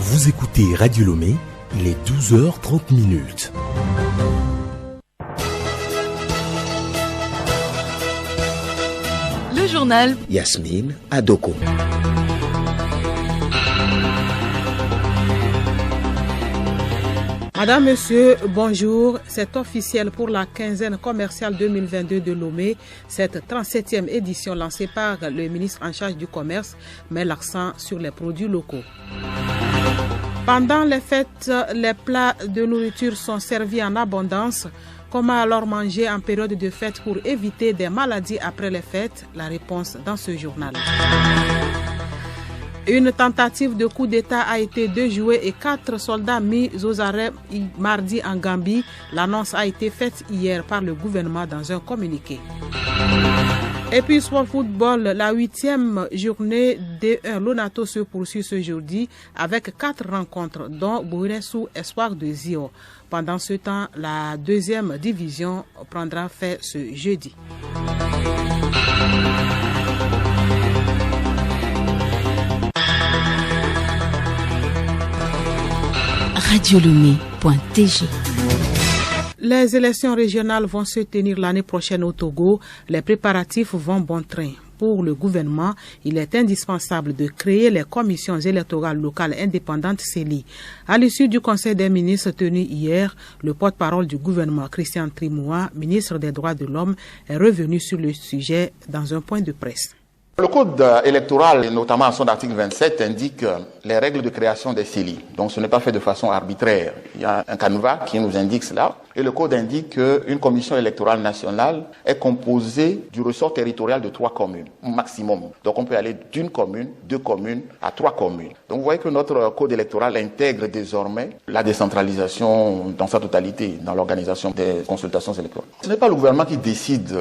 Vous écoutez Radio Lomé, il est 12h30. Le journal Yasmine Adoko. Madame, Monsieur, bonjour. C'est officiel pour la quinzaine commerciale 2022 de Lomé. Cette 37e édition lancée par le ministre en charge du commerce met l'accent sur les produits locaux. Pendant les fêtes, les plats de nourriture sont servis en abondance. Comment alors manger en période de fête pour éviter des maladies après les fêtes? La réponse dans ce journal. Une tentative de coup d'État a été déjouée et 4 soldats mis aux arrêts mardi en Gambie. L'annonce a été faite hier par le gouvernement dans un communiqué. Et puis sport football, la 8e journée D1 Lonato se poursuit ce jeudi avec 4 rencontres dont Bouinesou Espoir de Zio. Pendant ce temps, la 2e division prendra fin ce jeudi. radiolomé.tg. Les élections régionales vont se tenir l'année prochaine au Togo. Les préparatifs vont bon train. Pour le gouvernement, il est indispensable de créer les commissions électorales locales indépendantes CELI. À l'issue du Conseil des ministres tenu hier, le porte-parole du gouvernement, Christian Trimoua, ministre des Droits de l'Homme, est revenu sur le sujet dans un point de presse. Le code électoral, notamment à son article 27, indique les règles de création des CELI. Donc ce n'est pas fait de façon arbitraire. Il y a un canevas qui nous indique cela. Et le code indique qu'une commission électorale nationale est composée du ressort territorial de 3 communes, maximum. Donc on peut aller d'une commune, 2 communes, à 3 communes. Donc vous voyez que notre code électoral intègre désormais la décentralisation dans sa totalité, dans l'organisation des consultations électorales. Ce n'est pas le gouvernement qui décide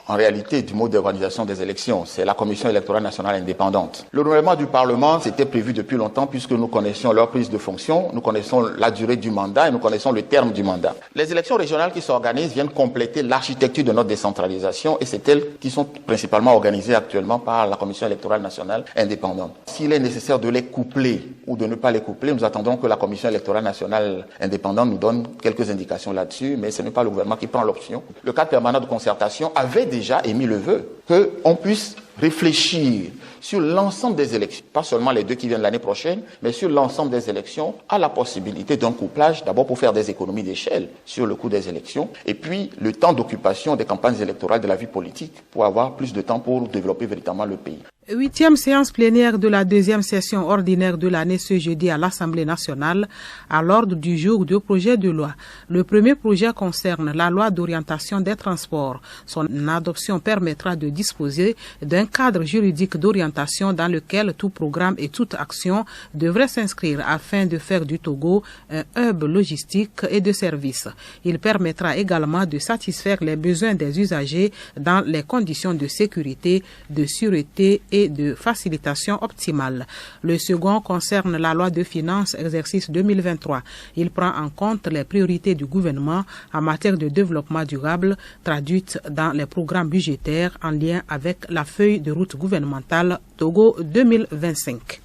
en réalité du mode d'organisation des élections, c'est la commission électorale nationale indépendante. Le renouvellement du Parlement, c'était prévu depuis longtemps puisque nous connaissions leur prise de fonction, nous connaissons la durée du mandat et nous connaissons le terme du mandat. Les élections régionales qui s'organisent viennent compléter l'architecture de notre décentralisation et c'est elles qui sont principalement organisées actuellement par la commission électorale nationale indépendante. S'il est nécessaire de les coupler ou de ne pas les coupler, nous attendons que la commission électorale nationale indépendante nous donne quelques indications là-dessus, mais ce n'est pas le gouvernement qui prend l'option. Le cadre permanent de concertation avait déjà émis le vœu qu'on puisse réfléchir sur l'ensemble des élections, pas seulement les 2 qui viennent l'année prochaine, mais sur l'ensemble des élections, à la possibilité d'un couplage, d'abord pour faire des économies d'échelle sur le coût des élections, et puis le temps d'occupation des campagnes électorales de la vie politique, pour avoir plus de temps pour développer véritablement le pays. 8e séance plénière de la 2e session ordinaire de l'année ce jeudi à l'Assemblée nationale. À l'ordre du jour 2 projets de loi. Le premier projet concerne la loi d'orientation des transports. Son adoption permettra de disposer d'un cadre juridique d'orientation dans lequel tout programme et toute action devrait s'inscrire afin de faire du Togo un hub logistique et de services. Il permettra également de satisfaire les besoins des usagers dans les conditions de sécurité, de sûreté et de facilitation optimale. Le second concerne la loi de finances exercice 2023. Il prend en compte les priorités du gouvernement en matière de développement durable traduites dans les programmes budgétaires en lien avec la feuille de route gouvernementale Togo 2025.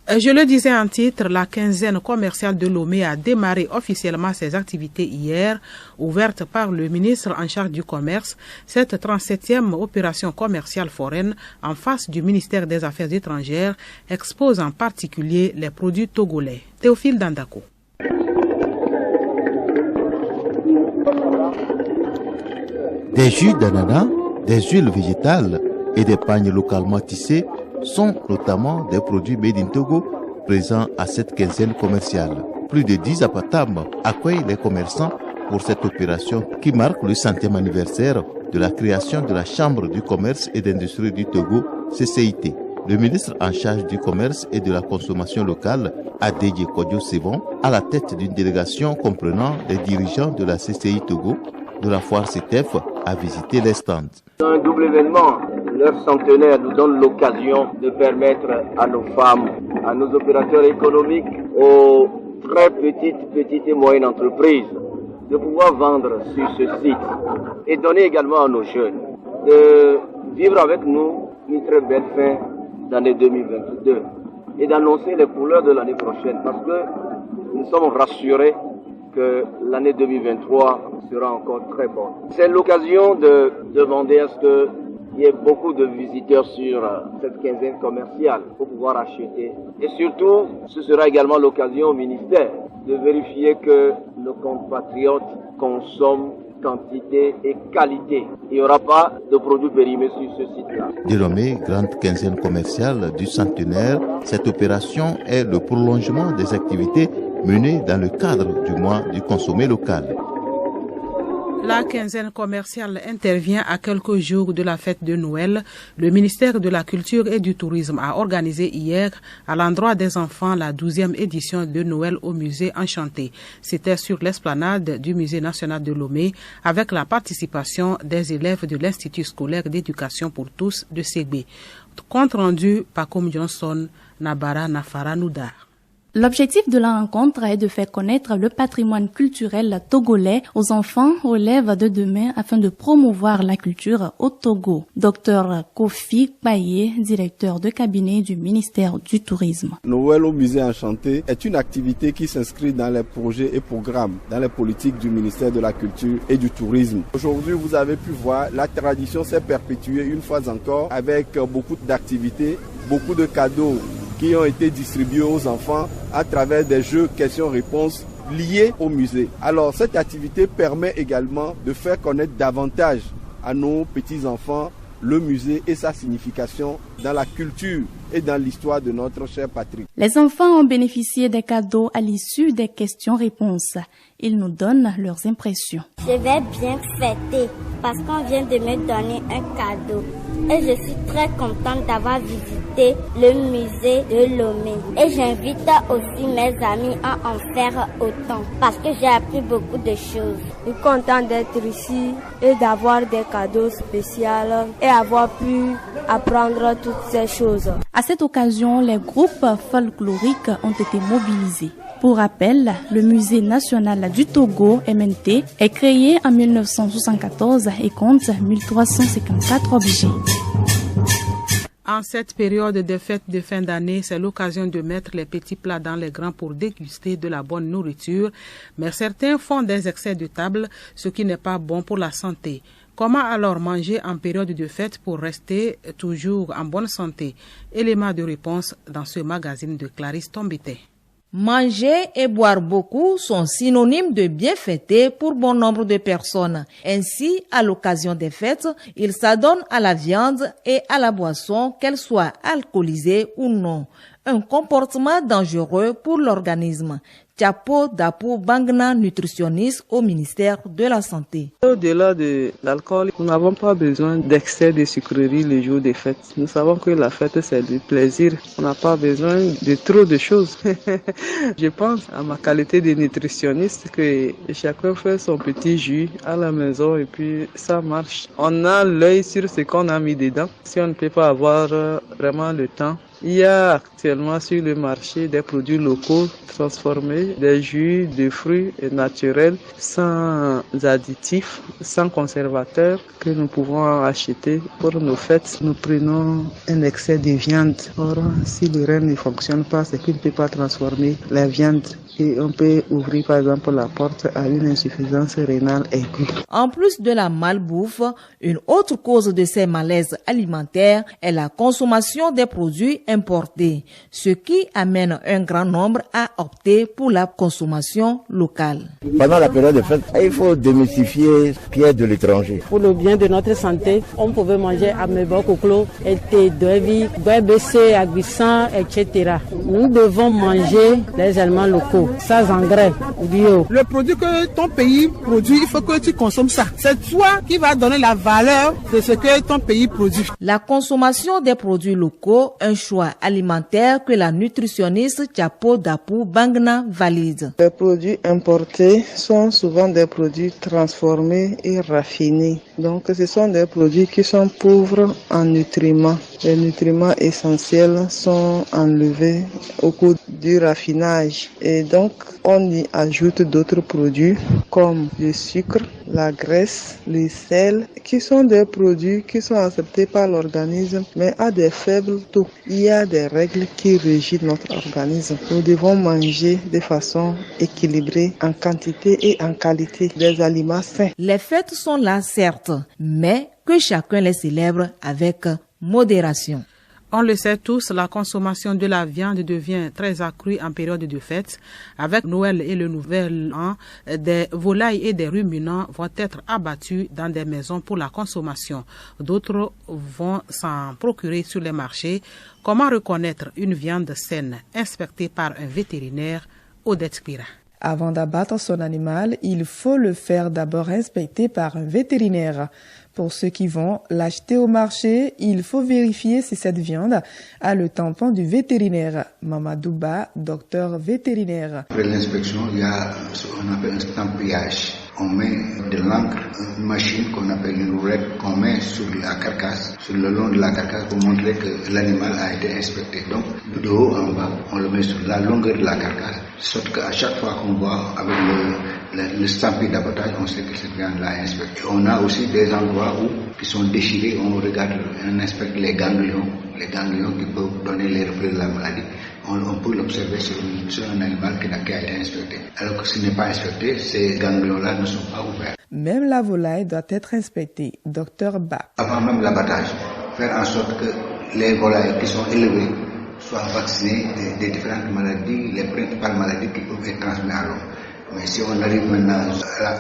Je le disais en titre, la quinzaine commerciale de Lomé a démarré officiellement ses activités hier, ouverte par le ministre en charge du commerce. Cette 37e opération commerciale foraine en face du ministère des Affaires étrangères expose en particulier les produits togolais. Théophile Dandako. Des jus d'ananas, des huiles végétales et des pagnes localement tissées sont notamment des produits made in Togo présents à cette quinzaine commerciale. Plus de 10 apatam accueillent les commerçants pour cette opération qui marque le 100e anniversaire de la création de la Chambre du commerce et d'industrie du Togo, CCIT. Le ministre en charge du commerce et de la consommation locale, Adédié Kodjo Sévon, à la tête d'une délégation comprenant les dirigeants de la CCI Togo, de la foire CETEF, a visité les stands. Un double événement, leur centenaire nous donne l'occasion de permettre à nos femmes, à nos opérateurs économiques, aux très petites et moyennes entreprises de pouvoir vendre sur ce site et donner également à nos jeunes de vivre avec nous une très belle fin d'année 2022. et d'annoncer les couleurs de l'année prochaine parce que nous sommes rassurés que l'année 2023 sera encore très bonne. C'est l'occasion de demander à ce qu'il y ait beaucoup de visiteurs sur cette quinzaine commerciale pour pouvoir acheter. Et surtout, ce sera également l'occasion au ministère de vérifier que nos compatriotes consomment quantité et qualité. Il n'y aura pas de produits périmés sur ce site-là. Dénommée Grande Quinzaine commerciale du centenaire, cette opération est le prolongement des activités menées dans le cadre du mois du consommé local. La quinzaine commerciale intervient à quelques jours de la fête de Noël. Le ministère de la Culture et du Tourisme a organisé hier, à l'endroit des enfants, la 12e édition de Noël au musée Enchanté. C'était sur l'esplanade du musée national de Lomé, avec la participation des élèves de l'Institut scolaire d'éducation pour tous de Ségbé. Compte rendu par Com Johnson, Nabara Nafara Noudar. L'objectif de la rencontre est de faire connaître le patrimoine culturel togolais aux enfants relèves de demain afin de promouvoir la culture au Togo. Dr Kofi Baye, directeur de cabinet du ministère du Tourisme. Noël au musée Enchanté est une activité qui s'inscrit dans les projets et programmes, dans les politiques du ministère de la Culture et du Tourisme. Aujourd'hui, vous avez pu voir, la tradition s'est perpétuée une fois encore avec beaucoup d'activités, beaucoup de cadeaux qui ont été distribués aux enfants à travers des jeux questions-réponses liés au musée. Alors cette activité permet également de faire connaître davantage à nos petits-enfants le musée et sa signification dans la culture et dans l'histoire de notre chère patrie. Les enfants ont bénéficié des cadeaux à l'issue des questions-réponses. Ils nous donnent leurs impressions. Je vais bien fêter parce qu'on vient de me donner un cadeau. Et je suis très contente d'avoir visité le musée de Lomé. Et j'invite aussi mes amis à en faire autant parce que j'ai appris beaucoup de choses. Je suis contente d'être ici et d'avoir des cadeaux spéciaux et avoir pu apprendre toutes ces choses. À cette occasion, les groupes folkloriques ont été mobilisés. Pour rappel, le Musée national du Togo, MNT, est créé en 1974 et compte 1354 objets. En cette période de fête de fin d'année, c'est l'occasion de mettre les petits plats dans les grands pour déguster de la bonne nourriture. Mais certains font des excès de table, ce qui n'est pas bon pour la santé. Comment alors manger en période de fête pour rester toujours en bonne santé? Élément de réponse dans ce magazine de Clarisse Tombité. Manger et boire beaucoup sont synonymes de bien fêter pour bon nombre de personnes. Ainsi, à l'occasion des fêtes, ils s'adonnent à la viande et à la boisson, qu'elle soit alcoolisée ou non. Un comportement dangereux pour l'organisme. Tchapo Dapou Bangna, nutritionniste au ministère de la Santé. Au-delà de l'alcool, nous n'avons pas besoin d'excès de sucreries le jour des fêtes. Nous savons que la fête, c'est du plaisir. On n'a pas besoin de trop de choses. Je pense à ma qualité de nutritionniste que chacun fait son petit jus à la maison et puis ça marche. On a l'œil sur ce qu'on a mis dedans. Si on ne peut pas avoir vraiment le temps, il y a actuellement sur le marché des produits locaux transformés, des jus de fruits naturels, sans additifs, sans conservateurs, que nous pouvons acheter pour nos fêtes. Nous prenons un excès de viande. Or, si le rein ne fonctionne pas, c'est qu'il ne peut pas transformer la viande. Et on peut ouvrir par exemple la porte à une insuffisance rénale aiguë. En plus de la malbouffe, une autre cause de ces malaises alimentaires est la consommation des produits importés, ce qui amène un grand nombre à opter pour la consommation locale. Pendant la période de fête, il faut démystifier pied de l'étranger. Pour le bien de notre santé, on pouvait manger à Mebokoklo, Doevi, Doebese, Aguissan, etc. Nous devons manger les aliments locaux. Sans engrais, bio. Le produit que ton pays produit, il faut que tu consommes ça. C'est toi qui vas donner la valeur de ce que ton pays produit. La consommation des produits locaux, un choix alimentaire que la nutritionniste Tchapo Dapou Bangna valide. Les produits importés sont souvent des produits transformés et raffinés. Donc ce sont des produits qui sont pauvres en nutriments. Les nutriments essentiels sont enlevés au cours du raffinage. Et donc, on y ajoute d'autres produits comme le sucre, la graisse, le sel, qui sont des produits qui sont acceptés par l'organisme, mais à des faibles taux. Il y a des règles qui régissent notre organisme. Nous devons manger de façon équilibrée, en quantité et en qualité, des aliments sains. Les fêtes sont là, certes, mais que chacun les célèbre avec modération. On le sait tous, la consommation de la viande devient très accrue en période de fête. Avec Noël et le Nouvel An, des volailles et des ruminants vont être abattus dans des maisons pour la consommation. D'autres vont s'en procurer sur les marchés. Comment reconnaître une viande saine inspectée par un vétérinaire? Odette Pira. Avant d'abattre son animal, il faut le faire d'abord inspecter par un vétérinaire. Pour ceux qui vont l'acheter au marché, il faut vérifier si cette viande a le tampon du vétérinaire. Mamadouba, docteur vétérinaire. Après l'inspection, il y a ce qu'on appelle un stampillage. On met de l'encre, une machine qu'on appelle une roulette, qu'on met sur la carcasse, sur le long de la carcasse pour montrer que l'animal a été inspecté. Donc, de haut en bas, on le met sur la longueur de la carcasse, de sorte qu'à chaque fois qu'on voit avec le stampille d'abattage, on sait que cette viande-là est inspectée. On a aussi des endroits qui sont déchirés, on regarde, on inspecte les ganglions qui peuvent donner les reflets de la maladie. On peut l'observer sur un animal qui a été inspecté. Alors que s'il n'est pas inspecté, ces ganglions-là ne sont pas ouverts. Même la volaille doit être inspectée. Docteur Ba. Avant même l'abattage, faire en sorte que les volailles qui sont élevées soient vaccinées des différentes maladies, les principales maladies qui peuvent être transmises à l'homme. Mais si on arrive maintenant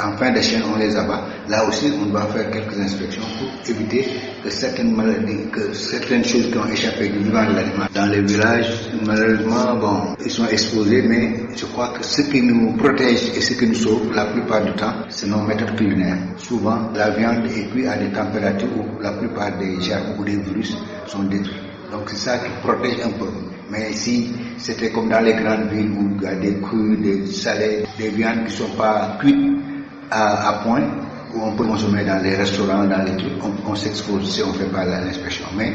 en fin de chaîne, on les abat. Là aussi, on doit faire quelques inspections pour éviter que certaines maladies, que certaines choses qui ont échappé du vivant de l'animal. Dans les villages, malheureusement, ils sont exposés, mais je crois que ce qui nous protège et ce qui nous sauve la plupart du temps, c'est nos méthodes culinaires. Souvent, la viande est cuite à des températures où la plupart des germes ou des virus sont détruits. Donc c'est ça qui protège un peu. Mais si c'était comme dans les grandes villes où il y a des crus, des salés, des viandes qui ne sont pas cuites à point, où on peut consommer dans les restaurants, dans les trucs, on s'expose si on ne fait pas l'inspection. Mais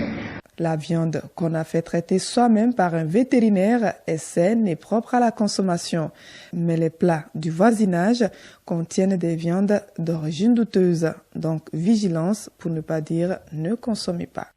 la viande qu'on a fait traiter soi-même par un vétérinaire est saine et propre à la consommation. Mais les plats du voisinage contiennent des viandes d'origine douteuse. Donc vigilance pour ne pas dire ne consommez pas.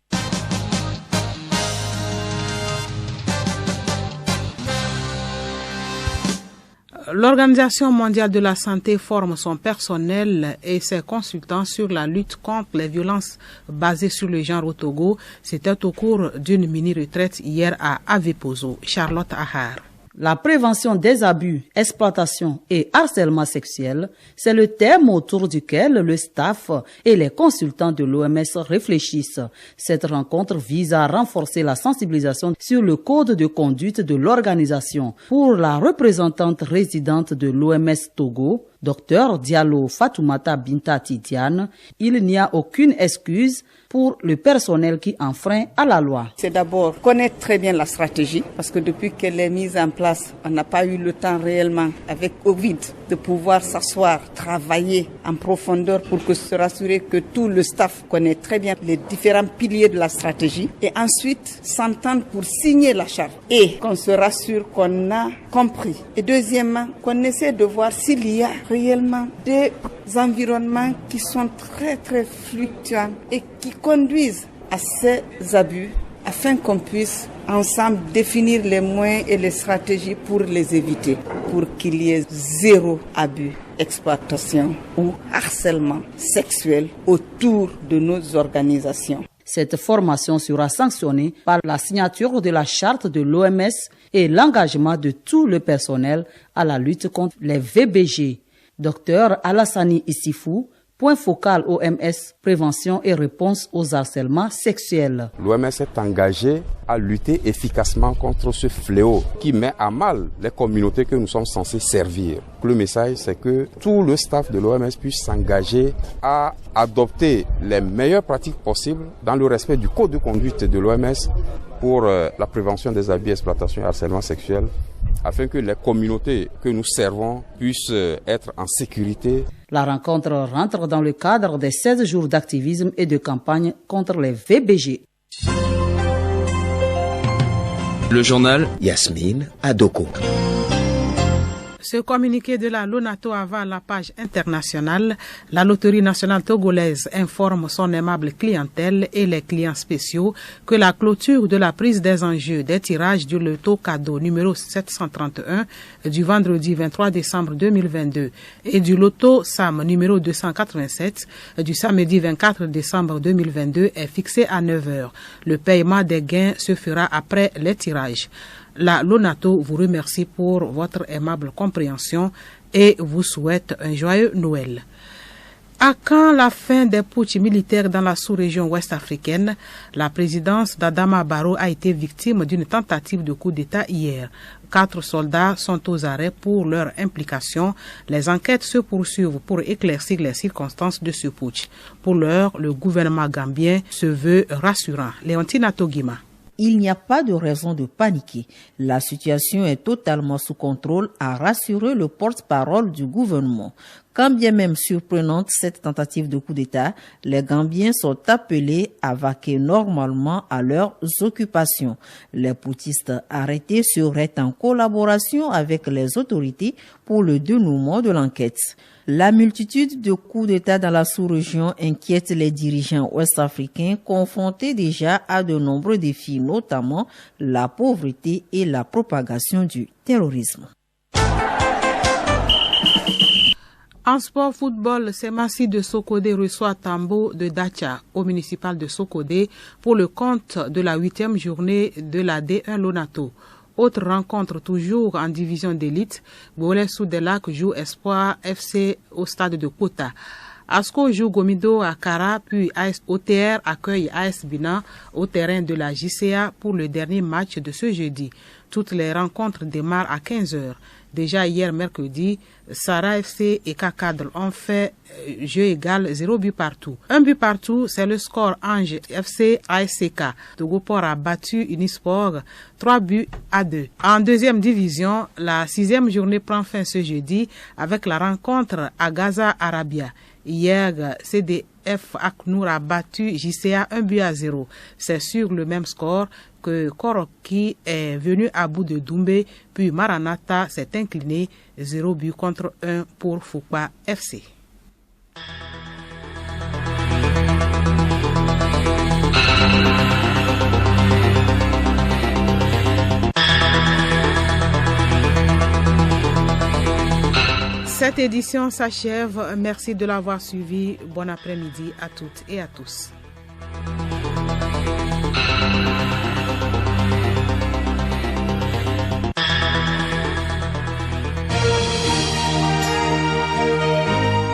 L'Organisation mondiale de la santé forme son personnel et ses consultants sur la lutte contre les violences basées sur le genre au Togo. C'était au cours d'une mini-retraite hier à Avepozo. Charlotte Ahar. La prévention des abus, exploitation et harcèlement sexuel, c'est le thème autour duquel le staff et les consultants de l'OMS réfléchissent. Cette rencontre vise à renforcer la sensibilisation sur le code de conduite de l'organisation. Pour la représentante résidente de l'OMS Togo, Dr Diallo Fatoumata Binta Tidiane, il n'y a aucune excuse pour le personnel qui enfreint à la loi. C'est d'abord connaître très bien la stratégie, parce que depuis qu'elle est mise en place, on n'a pas eu le temps réellement, avec Covid, de pouvoir s'asseoir, travailler en profondeur pour se rassurer que tout le staff connaît très bien les différents piliers de la stratégie, et ensuite s'entendre pour signer la charte et qu'on se rassure qu'on a compris. Et deuxièmement, qu'on essaie de voir s'il y a réellement des environnements qui sont très très fluctuants et qui conduisent à ces abus afin qu'on puisse ensemble définir les moyens et les stratégies pour les éviter, pour qu'il y ait zéro abus, exploitation ou harcèlement sexuel autour de nos organisations. Cette formation sera sanctionnée par la signature de la charte de l'OMS et l'engagement de tout le personnel à la lutte contre les VBG. Docteur Alassani Issifou, point focal OMS, prévention et réponse aux harcèlements sexuels. L'OMS est engagée à lutter efficacement contre ce fléau qui met à mal les communautés que nous sommes censés servir. Le message, c'est que tout le staff de l'OMS puisse s'engager à adopter les meilleures pratiques possibles dans le respect du code de conduite de l'OMS pour la prévention des abus, exploitation et harcèlement sexuel, afin que les communautés que nous servons puissent être en sécurité. La rencontre rentre dans le cadre des 16 jours d'activisme et de campagne contre les VBG. Le journal Yasmine Adoko. Ce communiqué de la Lonato avant la page internationale, la Loterie nationale togolaise informe son aimable clientèle et les clients spéciaux que la clôture de la prise des enjeux des tirages du loto cadeau numéro 731 du vendredi 23 décembre 2022 et du loto SAM numéro 287 du samedi 24 décembre 2022 est fixée à 9h. Le paiement des gains se fera après les tirages. La Lonato vous remercie pour votre aimable compréhension et vous souhaite un joyeux Noël. À quand la fin des putschs militaires dans la sous-région ouest-africaine? La présidence d'Adama Barrow a été victime d'une tentative de coup d'État hier. 4 soldats sont aux arrêts pour leur implication. Les enquêtes se poursuivent pour éclaircir les circonstances de ce putsch. Pour l'heure, le gouvernement gambien se veut rassurant. Léontine Atogima. Il n'y a pas de raison de paniquer. La situation est totalement sous contrôle, a rassuré le porte-parole du gouvernement. Quand bien même surprenante cette tentative de coup d'État, les Gambiens sont appelés à vaquer normalement à leurs occupations. Les putschistes arrêtés seraient en collaboration avec les autorités pour le dénouement de l'enquête. La multitude de coups d'État dans la sous-région inquiète les dirigeants ouest-africains confrontés déjà à de nombreux défis, notamment la pauvreté et la propagation du terrorisme. En sport football, Semassi de Sokodé reçoit Tambo de Dacha au municipal de Sokodé pour le compte de la 8e journée de la D1 Lonato. Autre rencontre toujours en division d'élite, Bolé Soudelac joue Espoir FC au stade de Kota. Asko joue Gomido à Kara, puis AS OTR accueille AS Bina au terrain de la JCA pour le dernier match de ce jeudi. Toutes les rencontres démarrent à 15h. Déjà hier mercredi, Sarah FC et Kakadl ont fait jeu égal 0 but partout. 1 but partout, c'est le score Ange FC ASCK. Togoport a battu Unisport 3 buts à 2. En deuxième division, la 6e journée prend fin ce jeudi avec la rencontre à Gaza Arabia. Hier, CDF Aknour a battu JCA 1 but à 0. C'est sur le même score que Koroki est venu à bout de Doumbé, puis Maranatha s'est incliné 0 but contre 1 pour Foupa FC. Cette édition s'achève. Merci de l'avoir suivi. Bon après-midi à toutes et à tous.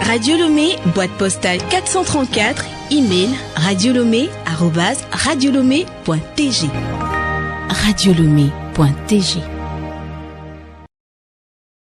Radio Lomé, boîte postale 434, email radiolomé@radiolomé.tg. radiolomé.tg